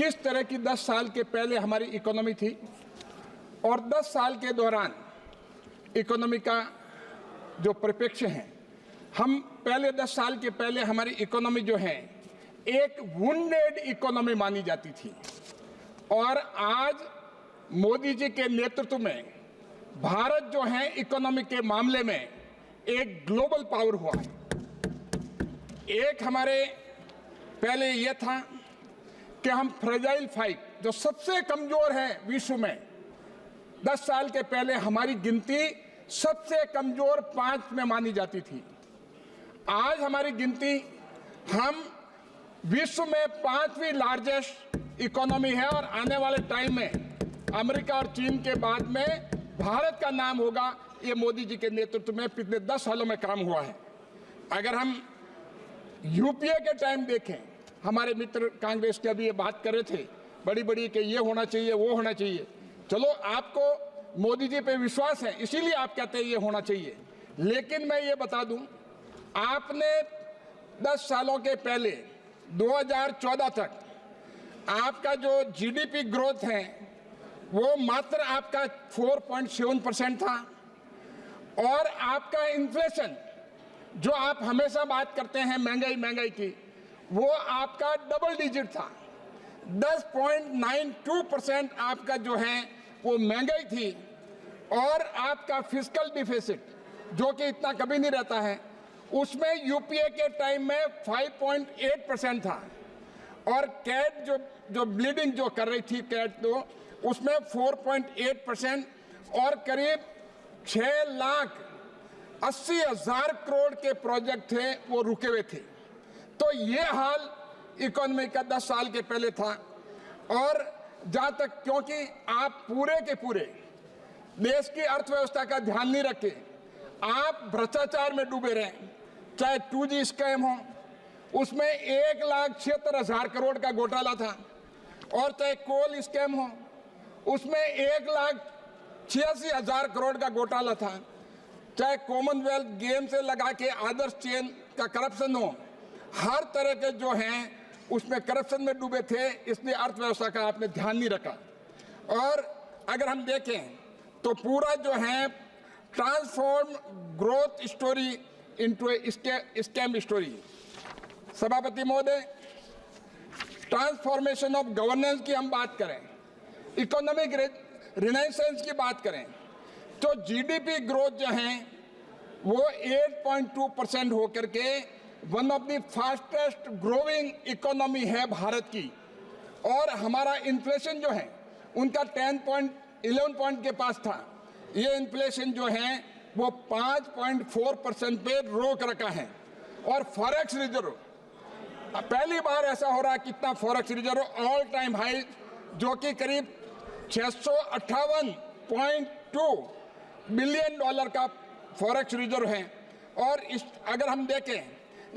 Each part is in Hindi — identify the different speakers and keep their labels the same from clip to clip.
Speaker 1: किस तरह की 10 साल के पहले हमारी इकोनॉमी थी और 10 साल के दौरान इकोनॉमी का जो परिप्रेक्ष्य है, हम पहले 10 साल के पहले हमारी इकोनॉमी जो है एक वुंडेड इकोनॉमी मानी जाती थी और आज मोदी जी के नेतृत्व में भारत जो है इकोनॉमी के मामले में एक ग्लोबल पावर हुआ है। एक हमारे पहले यह था कि हम फ्रेजाइल 5 जो सबसे कमजोर है विश्व में, 10 साल के पहले हमारी गिनती सबसे कमजोर 5 में मानी जाती थी। आज हमारी गिनती हम विश्व में 5वीं लार्जेस्ट इकोनॉमी है और आने वाले टाइम में अमेरिका और चीन के बाद में भारत का नाम होगा। ये मोदी जी के नेतृत्व में पिछले 10 सालों में काम हुआ है। अगर हम यूपीए के टाइम देखें, हमारे मित्र कांग्रेस के अभी ये बात कर रहे थे बड़ी बड़ी कि ये होना चाहिए वो होना चाहिए। चलो, आपको मोदी जी पे विश्वास है इसीलिए आप कहते हैं ये होना चाहिए, लेकिन मैं ये बता दूं, आपने 10 सालों के पहले 2014 तक आपका जो जीडीपी ग्रोथ है वो मात्र आपका 4.7% था और आपका इन्फ्लेशन जो आप हमेशा बात करते हैं महंगाई की, वो आपका डबल डिजिट था। 10.92% आपका जो है वो महंगाई थी और आपका फिस्कल डिफिसिट जो कि इतना कभी नहीं रहता है, उसमें यूपीए के टाइम में 5.8% था और कैट जो ब्लीडिंग जो कर रही थी कैट तो उसमें 4.8% और करीब 6,80,000 करोड़ के प्रोजेक्ट थे वो रुके हुए थे। तो ये हाल इकोनॉमी का 10 साल के पहले था। और जहाँ तक, क्योंकि आप पूरे के पूरे देश की अर्थव्यवस्था का ध्यान नहीं रखे, आप भ्रष्टाचार में डूबे रहे, चाहे 2G स्कैम हो उसमें 1,76,000 करोड़ का घोटाला था और चाहे कोल स्कैम हो उसमें 1,86,000 करोड़ का घोटाला था, चाहे कॉमनवेल्थ गेम से लगा के आदर्श चेन का करप्शन हो, हर तरह के जो हैं उसमें करप्शन में डूबे थे, इसलिए अर्थव्यवस्था का आपने ध्यान नहीं रखा। और अगर हम देखें तो पूरा जो है transform growth story into scam story. सभापति महोदय, ट्रांसफॉर्मेशन ऑफ गवर्नेंस की हम बात करें, इकोनॉमिक रिनाइसेंस की बात करें, तो जीडीपी ग्रोथ जो है वो 8.2% होकर के one of the fastest growing economy है भारत की। और हमारा इन्फ्लेशन जो है उनका 11 पॉइंट के पास था, ये इन्फ्लेशन जो है वो 5.4% पे रोक रखा है। और फॉरेक्स रिजर्व, पहली बार ऐसा हो रहा है, कितना forex reserve all time high जो कि करीब 658.2 बिलियन डॉलर का फॉरेक्स रिजर्व है। और अगर हम देखें,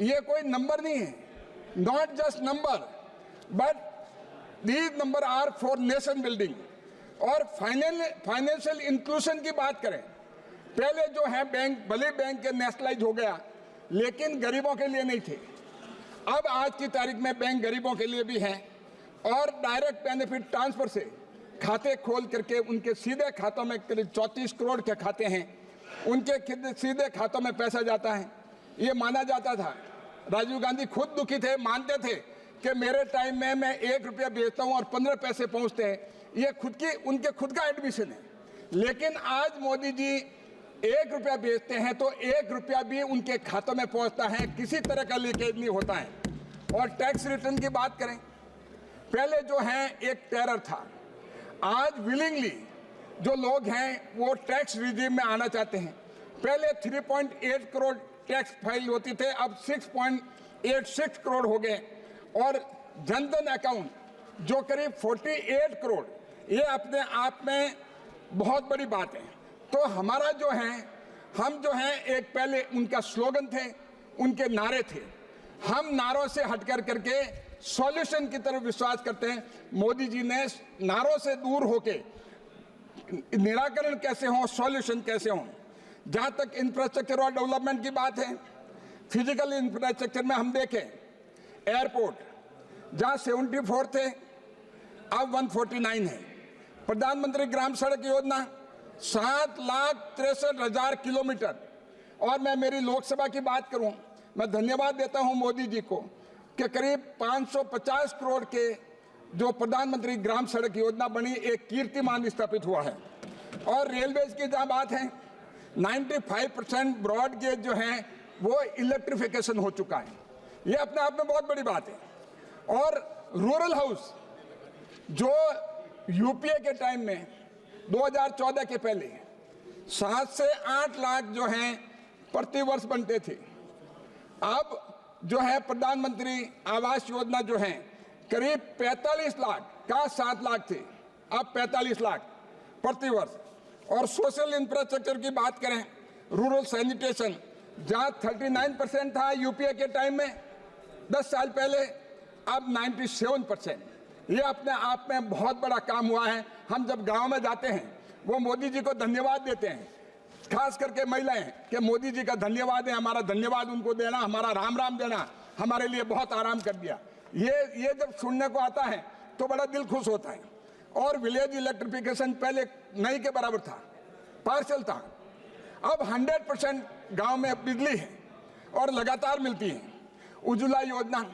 Speaker 1: ये कोई नंबर नहीं है, not just number, but these numbers are for nation building. और फाइनेंशियल इंक्लूजन की बात करें, पहले जो है बैंक, भले बैंक के नेशनलाइज हो गया लेकिन गरीबों के लिए नहीं थे, अब आज की तारीख में बैंक गरीबों के लिए भी है और डायरेक्ट बेनिफिट ट्रांसफर से खाते खोल करके उनके सीधे खातों में करीब 34 करोड़ के खाते हैं, उनके सीधे खातों में पैसा जाता है। ये माना जाता था, राजीव गांधी खुद दुखी थे, मानते थे कि मेरे टाइम में मैं 1 रुपया बेचता हूँ और 15 पैसे पहुँचते हैं, ये उनके खुद का एडमिशन है। लेकिन आज मोदी जी 1 रुपया बेचते हैं तो 1 रुपया भी उनके खातों में पहुँचता है, किसी तरह का लीकेज नहीं होता है। और टैक्स रिटर्न की बात करें, पहले जो है एक टेरर था, आज विलिंगली जो लोग हैं वो टैक्स रिजीम में आना चाहते हैं। पहले 3.8 करोड़ टैक्स फाइल होती थे, अब 6.86 करोड़ हो गए। और जनधन अकाउंट जो करीब 48 करोड़, ये अपने आप में बहुत बड़ी बात है। तो हमारा जो है, हम जो है एक पहले उनका स्लोगन थे, उनके नारे थे, हम नारों से हटकर करके सॉल्यूशन की तरफ विश्वास करते हैं। मोदी जी ने नारों से दूर होके निराकरण कैसे हो, सॉल्यूशन कैसे हो। जहां तक इंफ्रास्ट्रक्चर और डेवलपमेंट की बात है, फिजिकल इंफ्रास्ट्रक्चर में हम देखें एयरपोर्ट जहां 74 थे अब 149 है। प्रधानमंत्री ग्राम सड़क योजना 7,63,000 किलोमीटर। और मैं मेरी लोकसभा की बात करूं, मैं धन्यवाद देता हूं मोदी जी को कि करीब 550 करोड़ के जो प्रधानमंत्री ग्राम सड़क योजना बनी, एक कीर्तिमान स्थापित हुआ है। और रेलवेज की जहां बात है, 95% ब्रॉड गेज जो है वो इलेक्ट्रिफिकेशन हो चुका है। ये अपने आप में बहुत बड़ी बात है। और रूरल हाउस जो यूपीए के टाइम में 2014 के पहले 7 से 8 लाख जो हैं प्रति वर्ष बनते थे, अब जो है प्रधानमंत्री आवास योजना जो है करीब 45 लाख का 7 लाख थे, अब 45 लाख प्रति वर्ष। और सोशल इंफ्रास्ट्रक्चर की बात करें, रूरल सैनिटेशन जहां 39% था यूपीए के टाइम में 10 साल पहले, अब 97%। ये अपने आप में बहुत बड़ा काम हुआ है। हम जब गांव में जाते हैं वो मोदी जी को धन्यवाद देते हैं, खास करके महिलाएं, कि मोदी जी का धन्यवाद है, हमारा धन्यवाद उनको देना, हमारा राम राम देना हमारे लिए बहुत आराम कर दिया। ये जब सुनने को आता है तो बड़ा दिल खुश होता है। और विलेज इलेक्ट्रिफिकेशन पहले नहीं के बराबर था, पार्शल था, अब 100% गांव में बिजली है और लगातार मिलती है। उज्ज्वला योजना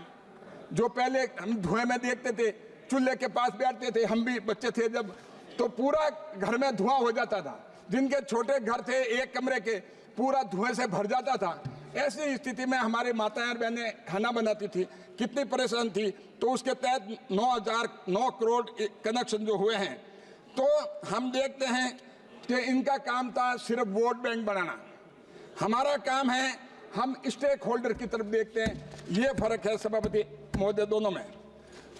Speaker 1: जो पहले हम धुएं में देखते थे, चूल्हे के पास बैठते थे, हम भी बच्चे थे जब, तो पूरा घर में धुआं हो जाता था। जिनके छोटे घर थे एक कमरे के, पूरा धुएं से भर जाता था। ऐसी स्थिति में हमारी माताएं और बहनें खाना बनाती थी, कितनी परेशान थी। तो उसके तहत 9 करोड़ कनेक्शन जो हुए हैं। तो हम देखते हैं कि इनका काम था सिर्फ वोट बैंक बनाना, हमारा काम है हम स्टेक होल्डर की तरफ देखते हैं। ये फर्क है सभापति महोदय दोनों में।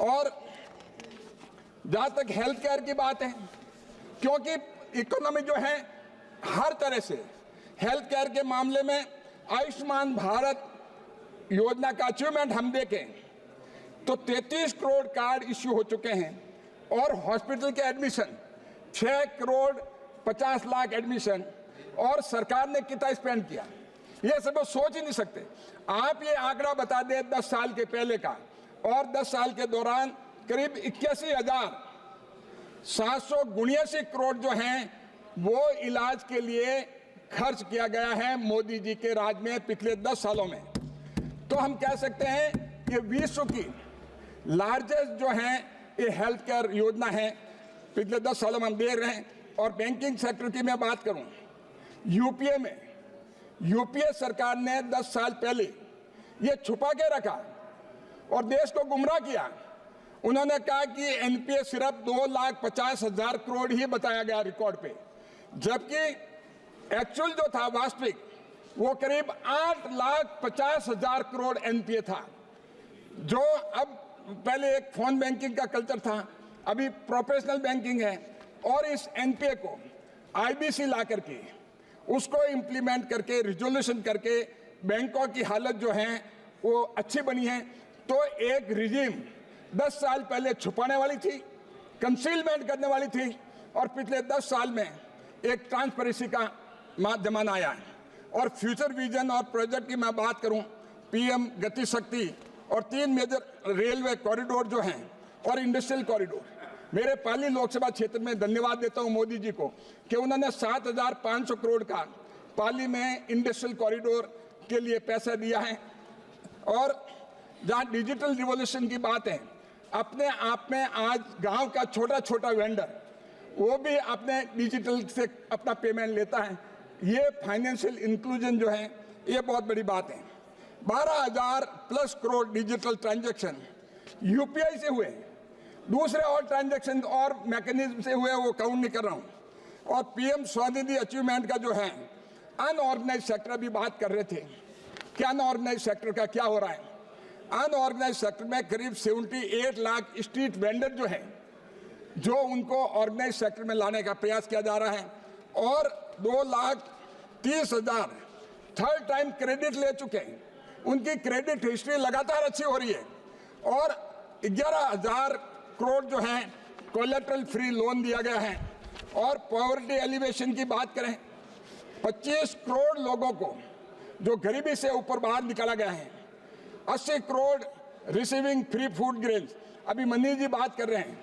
Speaker 1: और जहां तक हेल्थ केयर की बात है, क्योंकि इकोनॉमी जो है हर तरह से हेल्थ केयर के मामले में आयुष्मान भारत योजना का अचीवमेंट हम देखें तो 33 करोड़ कार्ड इश्यू हो चुके हैं। और हॉस्पिटल के एडमिशन 6 करोड़ 50 लाख एडमिशन, और सरकार ने कितना स्पेंड किया ये सब सोच ही नहीं सकते। आप ये आंकड़ा बता दें 10 साल के पहले का, और 10 साल के दौरान करीब 81,779 करोड़ जो हैं वो इलाज के लिए खर्च किया गया है मोदी जी के राज में पिछले 10 सालों में। तो हम कह सकते हैं कि विश्व की लार्जेस्ट जो है ये हेल्थ केयर योजना है, पिछले 10 सालों में हम देख रहे हैं। और बैंकिंग सेक्टर की मैं बात करूं, यूपीए में यूपीए सरकार ने 10 साल पहले ये छुपा के रखा और देश को गुमराह किया। उन्होंने कहा कि एनपीए सिर्फ 2,50,000 करोड़ ही बताया गया रिकॉर्ड पे, जबकि एक्चुअल जो था वास्तविक वो करीब 8,50,000 करोड़ एनपीए था। जो अब पहले एक फोन बैंकिंग का कल्चर था, अभी प्रोफेशनल बैंकिंग है। और इस एनपीए को आईबीसी ला करके उसको इम्प्लीमेंट करके रिजोल्यूशन करके बैंकों की हालत जो है वो अच्छी बनी है। तो एक रिजीम 10 साल पहले छुपाने वाली थी, कंसीलमेंट करने वाली थी, और पिछले 10 साल में एक ट्रांसपेरेंसी का जमाना आया है। और फ्यूचर विजन और प्रोजेक्ट की मैं बात करूं, पीएम गति शक्ति और 3 मेजर रेलवे कॉरिडोर जो हैं और इंडस्ट्रियल कॉरिडोर, मेरे पाली लोकसभा क्षेत्र में धन्यवाद देता हूं मोदी जी को कि उन्होंने 7,500 करोड़ का पाली में इंडस्ट्रियल कॉरिडोर के लिए पैसा दिया है। और जहां डिजिटल रिवॉल्यूशन की बात है, अपने आप में आज गांव का छोटा छोटा वेंडर वो भी अपने डिजिटल से अपना पेमेंट लेता है। ये फाइनेंशियल इंक्लूजन जो है ये बहुत बड़ी बात है। 12,000 plus crore digital transaction UPI से हुए, दूसरे और ट्रांजैक्शन और मैकेनिज्म से हुए वो काउंट नहीं कर रहा हूँ। और पीएम स्वनिधि अचीवमेंट का जो है अनऑर्गेनाइज सेक्टर भी बात कर रहे थे कि अनऑर्गेनाइज सेक्टर का क्या हो रहा है। अनऑर्गेनाइज सेक्टर में करीब 78 लाख स्ट्रीट वेंडर जो है जो उनको ऑर्गेनाइज सेक्टर में लाने का प्रयास किया जा रहा है। और 2,30,000 थर्ड टाइम क्रेडिट ले चुके हैं, उनकी क्रेडिट हिस्ट्री लगातार अच्छी हो रही है। और 11,000 करोड़ जो है कोलेटरल फ्री लोन दिया गया है। और पॉवर्टी एलिवेशन की बात करें, 25 करोड़ लोगों को जो गरीबी से ऊपर बाहर निकाला गया है। 80 crore receiving free food grains, अभी मनीष जी बात कर रहे हैं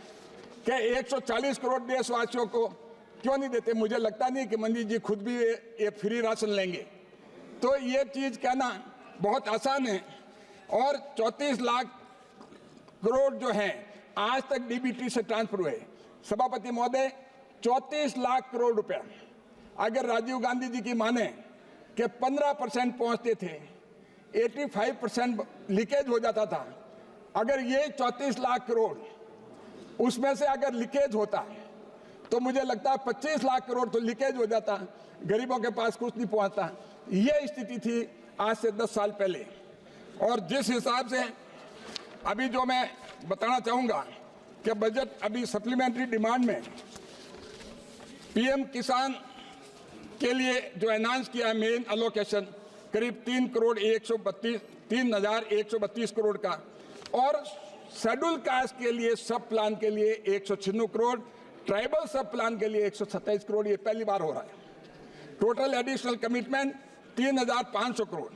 Speaker 1: कि 140 करोड़ देशवासियों को क्यों नहीं देते। मुझे लगता नहीं कि मंजी जी खुद भी ये फ्री राशन लेंगे। तो ये चीज़ कहना बहुत आसान है। और 34 लाख करोड़ जो हैं आज तक डीबीटी से ट्रांसफर हुए। सभापति महोदय, 34 लाख करोड़ रुपया अगर राजीव गांधी जी की माने कि 15% पहुंचते थे, 85% लीकेज हो जाता था। अगर ये 34 लाख करोड़ उसमें से अगर लीकेज होता तो मुझे लगता है 25 लाख करोड़ तो लीकेज हो जाता, गरीबों के पास कुछ नहीं पहुंचता। ये स्थिति थी आज से 10 साल पहले। और जिस हिसाब से अभी जो मैं बताना चाहूँगा कि बजट अभी सप्लीमेंट्री डिमांड में पीएम किसान के लिए जो अनाउंस किया है मेन अलोकेशन करीब 3,132 करोड़ का, और शेड्यूल कास्ट के लिए सब प्लान के लिए 196 करोड़, ट्राइबल सब प्लान के लिए 127 करोड़, ये पहली बार हो रहा है। Total additional commitment 3,500 crore.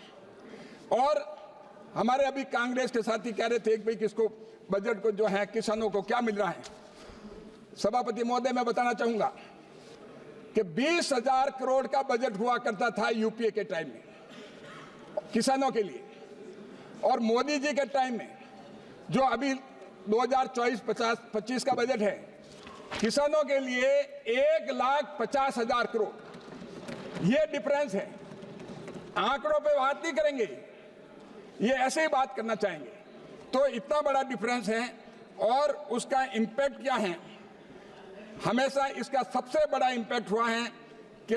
Speaker 1: और हमारे अभी कांग्रेस के साथी कह रहे थे कि भाई किसको बजट को जो है किसानों को क्या मिल रहा है। सभापति महोदय, मैं बताना चाहूंगा कि 20,000 करोड़ का बजट हुआ करता था यूपीए के टाइम में किसानों के लिए, और मोदी जी के टाइम में जो अभी 2024-25 का बजट है किसानों के लिए 1,50,000 करोड़। ये डिफरेंस है। आंकड़ों पे बात नहीं करेंगे, ये ऐसे ही बात करना चाहेंगे। तो इतना बड़ा डिफरेंस है। और उसका इम्पैक्ट क्या है? हमेशा इसका सबसे बड़ा इम्पैक्ट हुआ है